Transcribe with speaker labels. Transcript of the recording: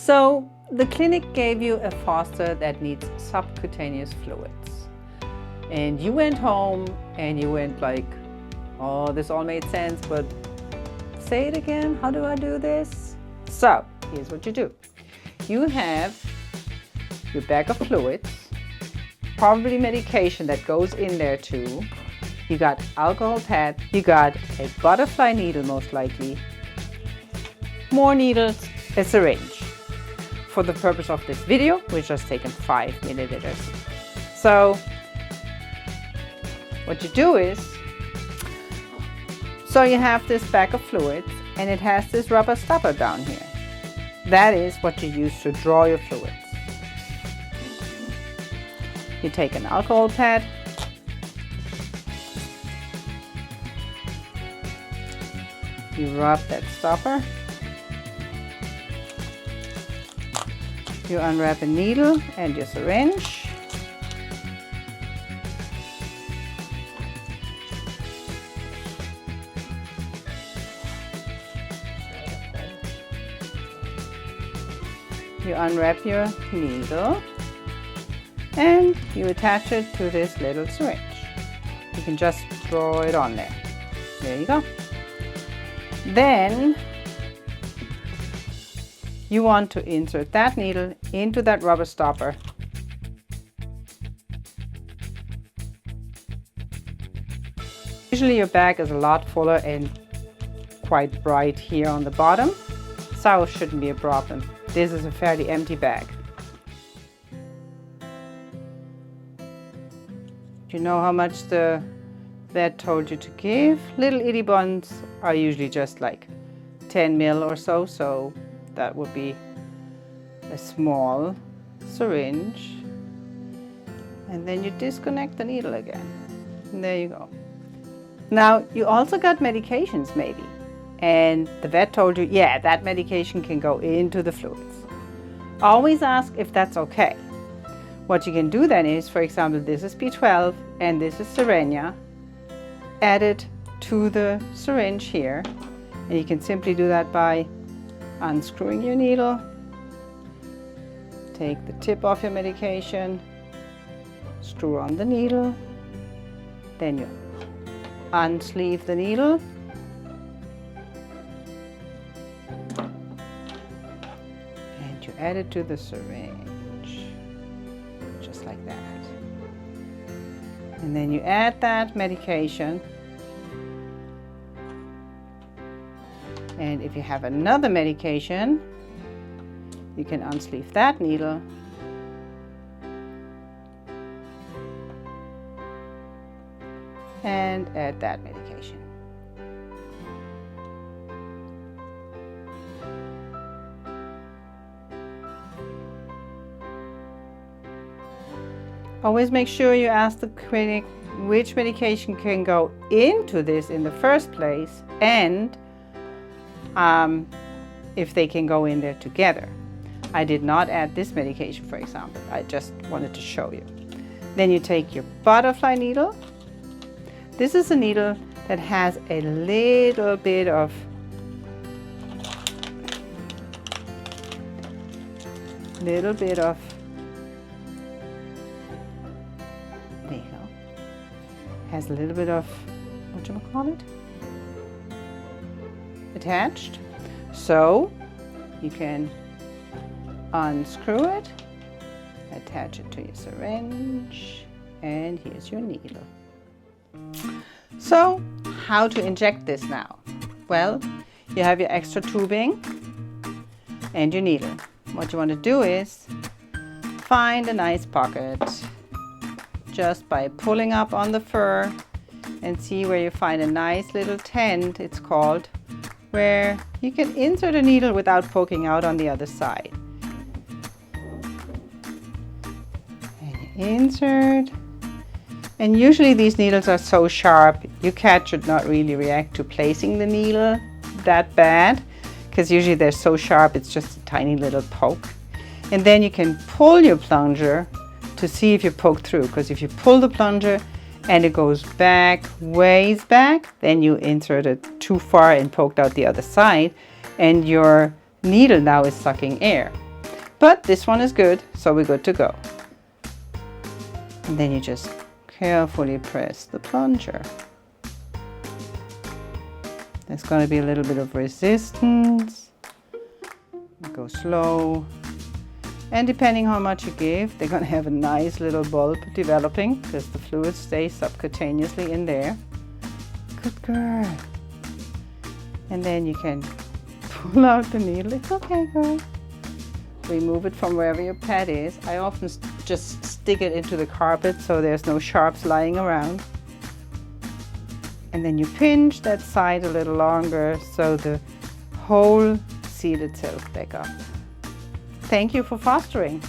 Speaker 1: So the clinic gave you a foster that needs subcutaneous fluids. And you went home and you went like, oh, this all made sense, but say it again, how do I do this? So here's what you do. You have your bag of fluids, probably medication that goes in there too. You got alcohol pad, you got a butterfly needle most likely, more needles, a syringe. For the purpose of this video, we're just taking 5 milliliters. So what you do is, so you have this bag of fluids and it has this rubber stopper down here. That is what you use to draw your fluids. You take an alcohol pad, you rub that stopper, you unwrap a needle and your syringe, you unwrap your needle and you attach it to this little syringe. You can just draw it on there. There you go. Then you want to insert that needle into that rubber stopper. Usually your bag is a lot fuller and quite bright here on the bottom, so it shouldn't be a problem. This is a fairly empty bag. Do you know how much the vet told you to give? Little itty buns are usually just like 10 ml or so, so that would be a small syringe. And then you disconnect the needle again. And there you go. Now, you also got medications maybe. And the vet told you, yeah, that medication can go into the fluids. Always ask if that's okay. What you can do then is, for example, this is B12 and this is Serenia. Add it to the syringe here. And you can simply do that by unscrewing your needle. Take the tip off your medication. Screw on the needle. Then you unsleeve the needle. And you add it to the syringe. Just like that. And then you add that medication. And if you have another medication, you can unsleeve that needle and add that medication. Always make sure you ask the clinic which medication can go into this in the first place and if they can go in there together. I did not add this medication, for example. I just wanted to show you. Then you take your butterfly needle. This is a needle that has a little bit of there you go. Has a little bit of, what do you call it? Attached. So you can unscrew it, attach it to your syringe, and here's your needle. So how to inject this now? Well, you have your extra tubing and your needle. What you want to do is find a nice pocket just by pulling up on the fur and see where you find a nice little tent, it's called, where you can insert a needle without poking out on the other side. And you insert. And usually these needles are so sharp, your cat should not really react to placing the needle that bad, because usually they're so sharp, it's just a tiny little poke. And then you can pull your plunger to see if you poke through, because if you pull the plunger and it goes back, ways back, then you insert it too far and poked out the other side, and your needle now is sucking air. But this one is good, so we're good to go. And then you just carefully press the plunger. There's going to be a little bit of resistance. Go slow. And depending how much you give, they're going to have a nice little bulb developing because the fluid stays subcutaneously in there. Good girl. And then you can pull out the needle. It's okay, girl. Remove it from wherever your pad is. I often just stick it into the carpet so there's no sharps lying around. And then you pinch that side a little longer so the hole seals itself back up. Thank you for fostering.